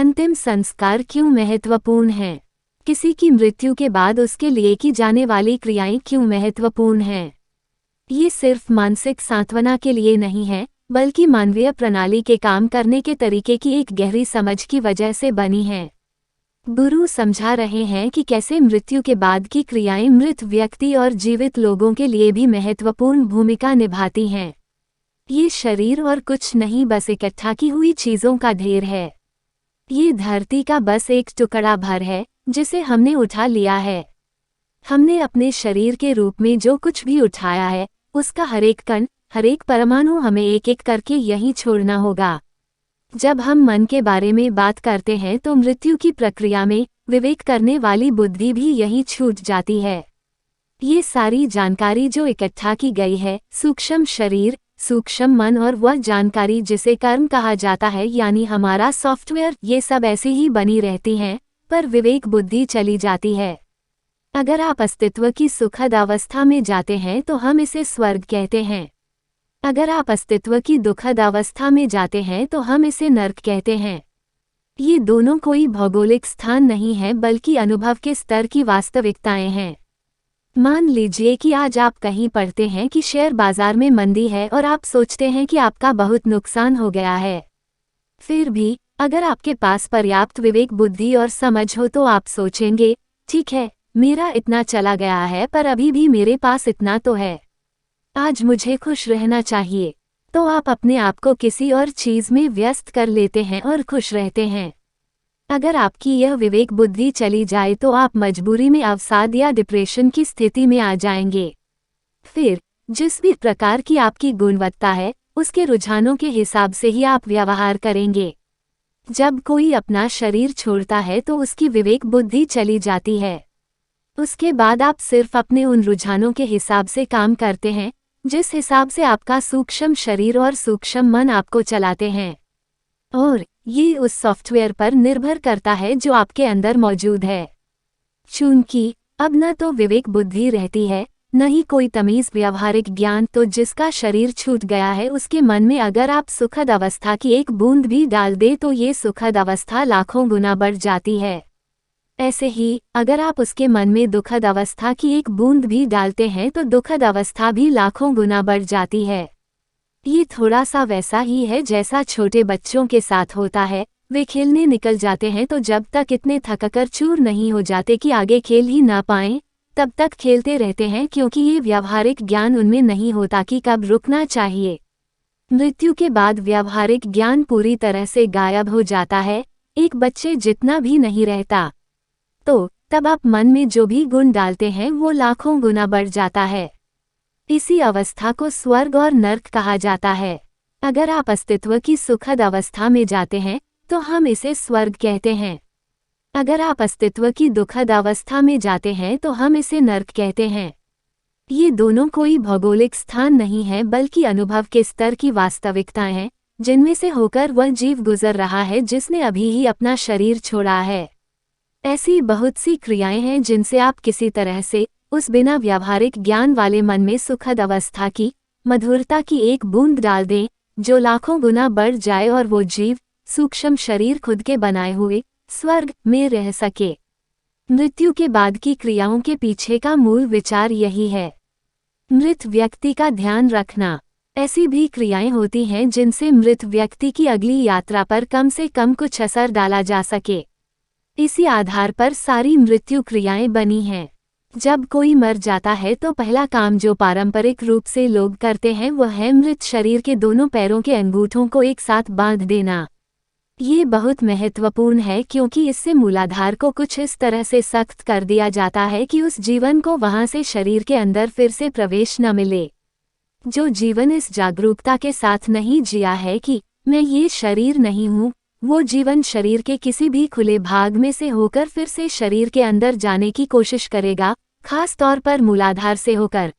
अंतिम संस्कार क्यों महत्वपूर्ण है? किसी की मृत्यु के बाद उसके लिए की जाने वाली क्रियाएं क्यों महत्वपूर्ण हैं? ये सिर्फ मानसिक सांत्वना के लिए नहीं है, बल्कि मानवीय प्रणाली के काम करने के तरीके की एक गहरी समझ की वजह से बनी है। गुरु समझा रहे हैं कि कैसे मृत्यु के बाद की क्रियाएं मृत व्यक्ति और जीवित लोगों के लिए भी महत्वपूर्ण भूमिका निभाती हैं। ये शरीर और कुछ नहीं, बस इकट्ठा की हुई चीजों का ढेर है। ये धरती का बस एक टुकड़ा भर है जिसे हमने उठा लिया है। हमने अपने शरीर के रूप में जो कुछ भी उठाया है, उसका हर एक कण, हर एक परमाणु हमें एक एक करके यहीं छोड़ना होगा। जब हम मन के बारे में बात करते हैं तो मृत्यु की प्रक्रिया में विवेक करने वाली बुद्धि भी यहीं छूट जाती है। ये सारी जानकारी जो इकट्ठा की गई है, सूक्ष्म शरीर, सूक्ष्म मन और वह जानकारी जिसे कर्म कहा जाता है, यानी हमारा सॉफ्टवेयर, ये सब ऐसे ही बनी रहती हैं, पर विवेक बुद्धि चली जाती है। अगर आप अस्तित्व की सुखद अवस्था में जाते हैं तो हम इसे स्वर्ग कहते हैं। अगर आप अस्तित्व की दुखद अवस्था में जाते हैं तो हम इसे नर्क कहते हैं। ये दोनों कोई भौगोलिक स्थान नहीं है, बल्कि अनुभव के स्तर की वास्तविकताएं हैं। मान लीजिए कि आज आप कहीं पढ़ते हैं कि शेयर बाजार में मंदी है और आप सोचते हैं कि आपका बहुत नुकसान हो गया है। फिर भी अगर आपके पास पर्याप्त विवेक बुद्धि और समझ हो तो आप सोचेंगे, ठीक है, मेरा इतना चला गया है, पर अभी भी मेरे पास इतना तो है। आज मुझे खुश रहना चाहिए। तो आप अपने आप को किसी और चीज में व्यस्त कर लेते हैं और खुश रहते हैं। अगर आपकी यह विवेक बुद्धि चली जाए तो आप मजबूरी में अवसाद या डिप्रेशन की स्थिति में आ जाएंगे। फिर जिस भी प्रकार की आपकी गुणवत्ता है, उसके रुझानों के हिसाब से ही आप व्यवहार करेंगे। जब कोई अपना शरीर छोड़ता है तो उसकी विवेक बुद्धि चली जाती है। उसके बाद आप सिर्फ अपने उन रुझानों के हिसाब से काम करते हैं जिस हिसाब से आपका सूक्ष्म शरीर और सूक्ष्म मन आपको चलाते हैं, और ये उस सॉफ्टवेयर पर निर्भर करता है जो आपके अंदर मौजूद है। चूंकि अब न तो विवेक बुद्धि रहती है, न ही कोई तमीज व्यावहारिक ज्ञान, तो जिसका शरीर छूट गया है उसके मन में अगर आप सुखद अवस्था की एक बूंद भी डाल दे तो ये सुखद अवस्था लाखों गुना बढ़ जाती है। ऐसे ही अगर आप उसके मन में दुखद अवस्था की एक बूंद भी डालते हैं तो दुखद अवस्था भी लाखों गुना बढ़ जाती है। ये थोड़ा सा वैसा ही है जैसा छोटे बच्चों के साथ होता है। वे खेलने निकल जाते हैं तो जब तक इतने थककर चूर नहीं हो जाते कि आगे खेल ही ना पाएं, तब तक खेलते रहते हैं, क्योंकि ये व्यावहारिक ज्ञान उनमें नहीं होता कि कब रुकना चाहिए। मृत्यु के बाद व्यावहारिक ज्ञान पूरी तरह से गायब हो जाता है, एक बच्चे जितना भी नहीं रहता। तो तब आप मन में जो भी गुण डालते हैं वो लाखों गुना बढ़ जाता है। इसी अवस्था को स्वर्ग और नर्क कहा जाता है। अगर आप अस्तित्व की सुखद अवस्था में जाते हैं तो हम इसे स्वर्ग कहते हैं। अगर आप अस्तित्व की दुखद अवस्था में जाते हैं तो हम इसे नर्क कहते हैं। ये दोनों कोई भौगोलिक स्थान नहीं है, बल्कि अनुभव के स्तर की वास्तविकताएं हैं जिनमें से होकर वह जीव गुजर रहा है जिसने अभी ही अपना शरीर छोड़ा है। ऐसी बहुत सी क्रियाएं हैं जिनसे आप किसी तरह से उस बिना व्यावहारिक ज्ञान वाले मन में सुखद अवस्था की मधुरता की एक बूंद डाल दें जो लाखों गुना बढ़ जाए और वो जीव सूक्ष्म शरीर खुद के बनाए हुए स्वर्ग में रह सके। मृत्यु के बाद की क्रियाओं के पीछे का मूल विचार यही है। मृत व्यक्ति का ध्यान रखना। ऐसी भी क्रियाएं होती हैं जिनसे मृत व्यक्ति की अगली यात्रा पर कम से कम कुछ असर डाला जा सके। इसी आधार पर सारी मृत्यु क्रियाएं बनी हैं। जब कोई मर जाता है तो पहला काम जो पारंपरिक रूप से लोग करते हैं वह है मृत शरीर के दोनों पैरों के अंगूठों को एक साथ बांध देना। ये बहुत महत्वपूर्ण है, क्योंकि इससे मूलाधार को कुछ इस तरह से सख्त कर दिया जाता है कि उस जीवन को वहां से शरीर के अंदर फिर से प्रवेश न मिले। जो जीवन इस जागरूकता के साथ नहीं जिया है कि मैं ये शरीर नहीं हूँ, वो जीवन शरीर के किसी भी खुले भाग में से होकर फिर से शरीर के अंदर जाने की कोशिश करेगा, खास तौर पर मूलाधार से होकर।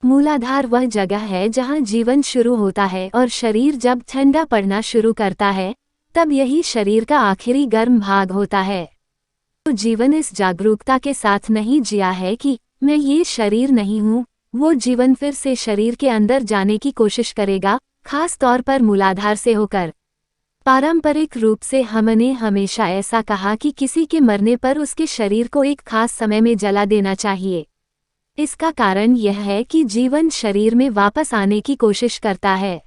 मूलाधार वह जगह है जहां जीवन शुरू होता है, और शरीर जब ठंडा पड़ना शुरू करता है तब यही शरीर का आखिरी गर्म भाग होता है। तो जीवन इस जागरूकता के साथ नहीं जिया है कि मैं ये शरीर नहीं हूँ, वो जीवन फिर से शरीर के अंदर जाने की कोशिश करेगा, खास तौर पर मूलाधार से होकर। पारंपरिक रूप से हमने हमेशा ऐसा कहा कि किसी के मरने पर उसके शरीर को एक खास समय में जला देना चाहिए। इसका कारण यह है कि जीवन शरीर में वापस आने की कोशिश करता है।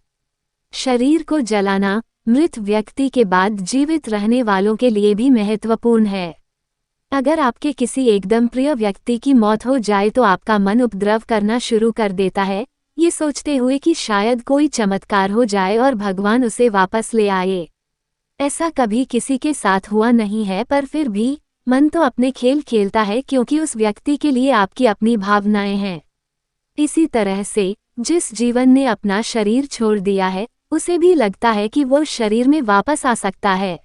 शरीर को जलाना मृत व्यक्ति के बाद जीवित रहने वालों के लिए भी महत्वपूर्ण है। अगर आपके किसी एकदम प्रिय व्यक्ति की मौत हो जाए तो आपका मन उपद्रव करना शुरू कर देता है, ये सोचते हुए कि शायद कोई चमत्कार हो जाए और भगवान उसे वापस ले आए। ऐसा कभी किसी के साथ हुआ नहीं है, पर फिर भी मन तो अपने खेल खेलता है क्योंकि उस व्यक्ति के लिए आपकी अपनी भावनाएं हैं। इसी तरह से जिस जीवन ने अपना शरीर छोड़ दिया है उसे भी लगता है कि वो शरीर में वापस आ सकता है।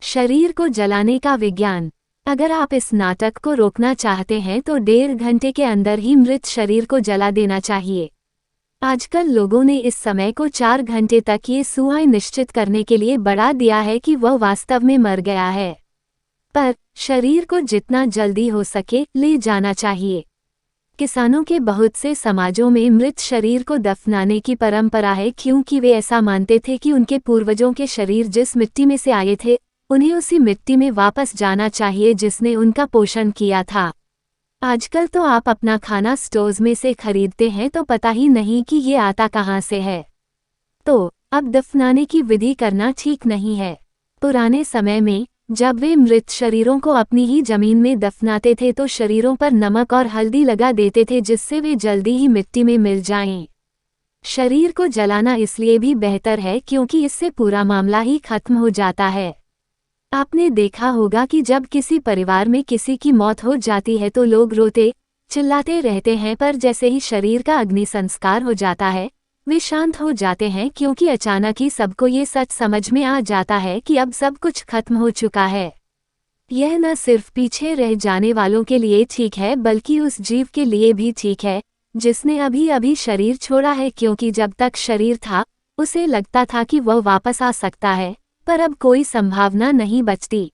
शरीर को जलाने का विज्ञान। अगर आप इस नाटक को रोकना चाहते हैं तो 1.5 घंटे के अंदर ही मृत शरीर को जला देना चाहिए। आजकल लोगों ने इस समय को 4 घंटे तक ये सुहाई निश्चित करने के लिए बढ़ा दिया है कि वह वास्तव में मर गया है। पर शरीर को जितना जल्दी हो सके ले जाना चाहिए। किसानों के बहुत से समाजों में मृत शरीर को दफनाने की परंपरा है क्योंकि वे ऐसा मानते थे कि उनके पूर्वजों के शरीर जिस मिट्टी में से आए थे उन्हें उसी मिट्टी में वापस जाना चाहिए जिसने उनका पोषण किया था। आजकल तो आप अपना खाना स्टोर्स में से खरीदते हैं तो पता ही नहीं कि ये आता कहाँ से है। तो अब दफनाने की विधि करना ठीक नहीं है। पुराने समय में जब वे मृत शरीरों को अपनी ही जमीन में दफनाते थे तो शरीरों पर नमक और हल्दी लगा देते थे जिससे वे जल्दी ही मिट्टी में मिल जाएं। शरीर को जलाना इसलिए भी बेहतर है क्योंकि इससे पूरा मामला ही खत्म हो जाता है। आपने देखा होगा कि जब किसी परिवार में किसी की मौत हो जाती है तो लोग रोते चिल्लाते रहते हैं, पर जैसे ही शरीर का अग्नि संस्कार हो जाता है वे शांत हो जाते हैं क्योंकि अचानक ही सबको ये सच समझ में आ जाता है कि अब सब कुछ खत्म हो चुका है। यह न सिर्फ पीछे रह जाने वालों के लिए ठीक है बल्कि उस जीव के लिए भी ठीक है जिसने अभी अभी शरीर छोड़ा है, क्योंकि जब तक शरीर था उसे लगता था कि वह वापस आ सकता है, पर अब कोई संभावना नहीं बचती।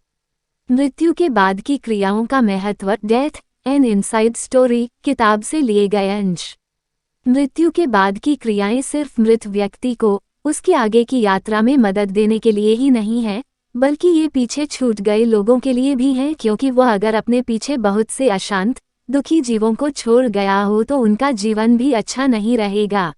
मृत्यु के बाद की क्रियाओं का महत्व। डेथ एन इनसाइड स्टोरी किताब से लिए गए अंश। मृत्यु के बाद की क्रियाएं सिर्फ मृत व्यक्ति को उसके आगे की यात्रा में मदद देने के लिए ही नहीं है, बल्कि ये पीछे छूट गए लोगों के लिए भी हैं, क्योंकि वह अगर अपने पीछे बहुत से अशांत दुखी जीवों को छोड़ गया हो तो उनका जीवन भी अच्छा नहीं रहेगा।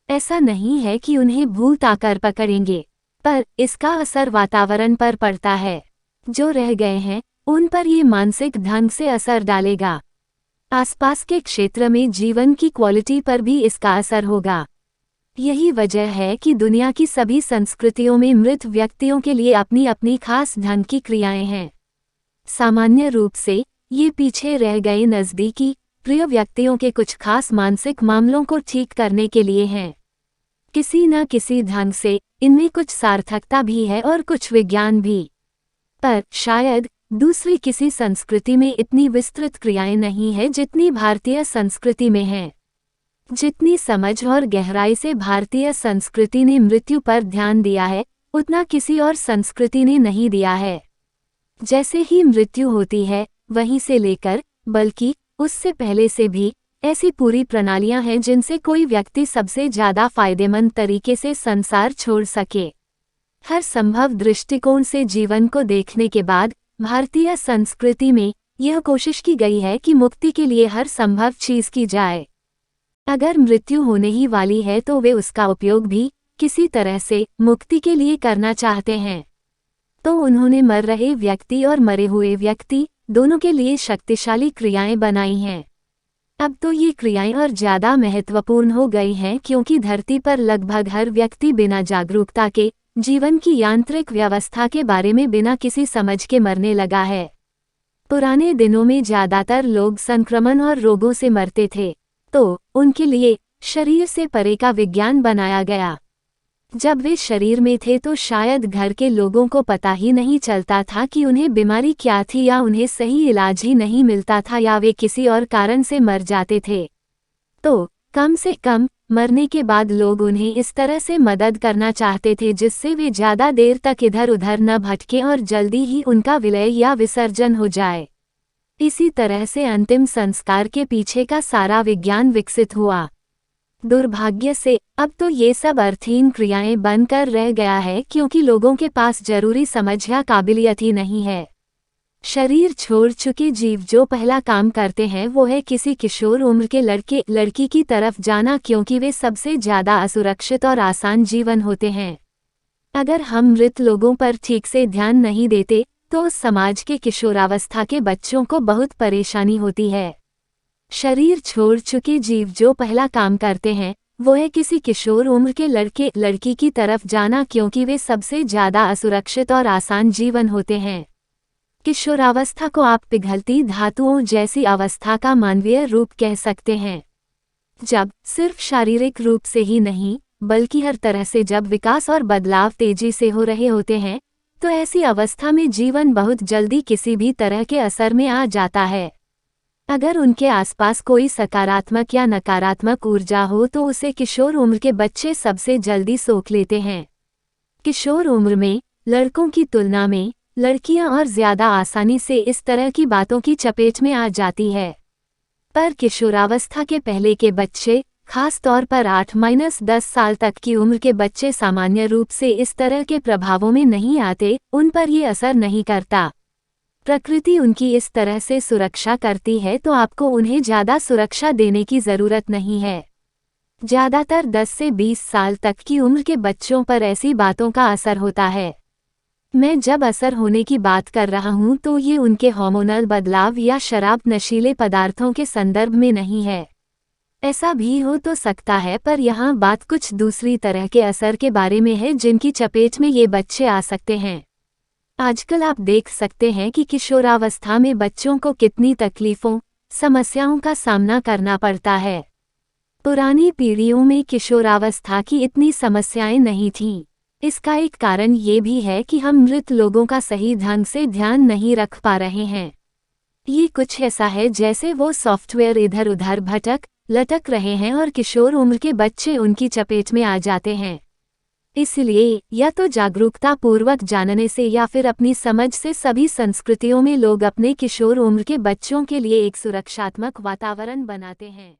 ऐसा नहीं है कि उन्हें भूत आकर पकड़ेंगे, पर इसका असर वातावरण पर पड़ता है। जो रह गए हैं उन पर ये मानसिक ढंग से असर डालेगा। आसपास के क्षेत्र में जीवन की क्वालिटी पर भी इसका असर होगा। यही वजह है कि दुनिया की सभी संस्कृतियों में मृत व्यक्तियों के लिए अपनी अपनी खास ढंग की क्रियाएं हैं। सामान्य रूप से ये पीछे रह गए नज़दीकी प्रिय व्यक्तियों के कुछ खास मानसिक मामलों को ठीक करने के लिए हैं। किसी न किसी ढंग से इनमें कुछ सार्थकता भी है और कुछ विज्ञान भी, पर शायद दूसरी किसी संस्कृति में इतनी विस्तृत क्रियाएं नहीं है जितनी भारतीय संस्कृति में हैं। जितनी समझ और गहराई से भारतीय संस्कृति ने मृत्यु पर ध्यान दिया है उतना किसी और संस्कृति ने नहीं दिया है। जैसे ही मृत्यु होती है वहीं से लेकर बल्कि उससे पहले से भी ऐसी पूरी प्रणालियां हैं जिनसे कोई व्यक्ति सबसे ज्यादा फायदेमंद तरीके से संसार छोड़ सके। हर संभव दृष्टिकोण से जीवन को देखने के बाद भारतीय संस्कृति में यह कोशिश की गई है कि मुक्ति के लिए हर संभव चीज की जाए। अगर मृत्यु होने ही वाली है तो वे उसका उपयोग भी किसी तरह से मुक्ति के लिए करना चाहते हैं। तो उन्होंने मर रहे व्यक्ति और मरे हुए व्यक्ति दोनों के लिए शक्तिशाली क्रियाएं बनाई हैं। अब तो ये क्रियाएं और ज़्यादा महत्वपूर्ण हो गई हैं क्योंकि धरती पर लगभग हर व्यक्ति बिना जागरूकता के जीवन की यांत्रिक व्यवस्था के बारे में बिना किसी समझ के मरने लगा है। पुराने दिनों में ज़्यादातर लोग संक्रमण और रोगों से मरते थे, तो उनके लिए शरीर से परे का विज्ञान बनाया गया। जब वे शरीर में थे तो शायद घर के लोगों को पता ही नहीं चलता था कि उन्हें बीमारी क्या थी, या उन्हें सही इलाज ही नहीं मिलता था, या वे किसी और कारण से मर जाते थे। तो कम से कम मरने के बाद लोग उन्हें इस तरह से मदद करना चाहते थे जिससे वे ज़्यादा देर तक इधर उधर न भटके और जल्दी ही उनका विलय या विसर्जन हो जाए। इसी तरह से अंतिम संस्कार के पीछे का सारा विज्ञान विकसित हुआ। दुर्भाग्य से अब तो ये सब अर्थहीन क्रियाएं बनकर रह गया है, क्योंकि लोगों के पास जरूरी समझ या काबिलियत ही नहीं है। शरीर छोड़ चुके जीव जो पहला काम करते हैं वो है किसी किशोर उम्र के लड़के लड़की की तरफ जाना, क्योंकि वे सबसे ज्यादा असुरक्षित और आसान जीवन होते हैं। अगर हम मृत लोगों पर ठीक से ध्यान नहीं देते तो उस समाज के किशोरावस्था के बच्चों को बहुत परेशानी होती है। शरीर छोड़ चुके जीव जो पहला काम करते हैं वो है किसी किशोर उम्र के लड़के लड़की की तरफ जाना, क्योंकि वे सबसे ज्यादा असुरक्षित और आसान जीवन होते हैं। किशोरावस्था को आप पिघलती धातुओं जैसी अवस्था का मानवीय रूप कह सकते हैं। जब सिर्फ शारीरिक रूप से ही नहीं बल्कि हर तरह से जब विकास और बदलाव तेजी से हो रहे होते हैं, तो ऐसी अवस्था में जीवन बहुत जल्दी किसी भी तरह के असर में आ जाता है। अगर उनके आसपास कोई सकारात्मक या नकारात्मक ऊर्जा हो तो उसे किशोर उम्र के बच्चे सबसे जल्दी सोख लेते हैं। किशोर उम्र में लड़कों की तुलना में लड़कियां और ज्यादा आसानी से इस तरह की बातों की चपेट में आ जाती है। पर किशोरावस्था के पहले के बच्चे, खास तौर पर 8-10 साल तक की उम्र के बच्चे सामान्य रूप से इस तरह के प्रभावों में नहीं आते, उन पर ये असर नहीं करता। प्रकृति उनकी इस तरह से सुरक्षा करती है तो आपको उन्हें ज्यादा सुरक्षा देने की जरूरत नहीं है। ज्यादातर 10 से 20 साल तक की उम्र के बच्चों पर ऐसी बातों का असर होता है। मैं जब असर होने की बात कर रहा हूँ तो ये उनके हार्मोनल बदलाव या शराब नशीले पदार्थों के संदर्भ में नहीं है। ऐसा भी हो तो सकता है, पर यहाँ बात कुछ दूसरी तरह के असर के बारे में है जिनकी चपेट में ये बच्चे आ सकते हैं। आजकल आप देख सकते हैं कि किशोरावस्था में बच्चों को कितनी तकलीफों, समस्याओं का सामना करना पड़ता है। पुरानी पीढ़ियों में किशोरावस्था की इतनी समस्याएं नहीं थीं। इसका एक कारण ये भी है कि हम मृत लोगों का सही ढंग से ध्यान नहीं रख पा रहे हैं। ये कुछ ऐसा है जैसे वो सॉफ्टवेयर इधर उधर भटक लटक रहे हैं और किशोर उम्र के बच्चे उनकी चपेट में आ जाते हैं। इसलिए या तो जागरूकता पूर्वक जानने से या फिर अपनी समझ से सभी संस्कृतियों में लोग अपने किशोर उम्र के बच्चों के लिए एक सुरक्षात्मक वातावरण बनाते हैं।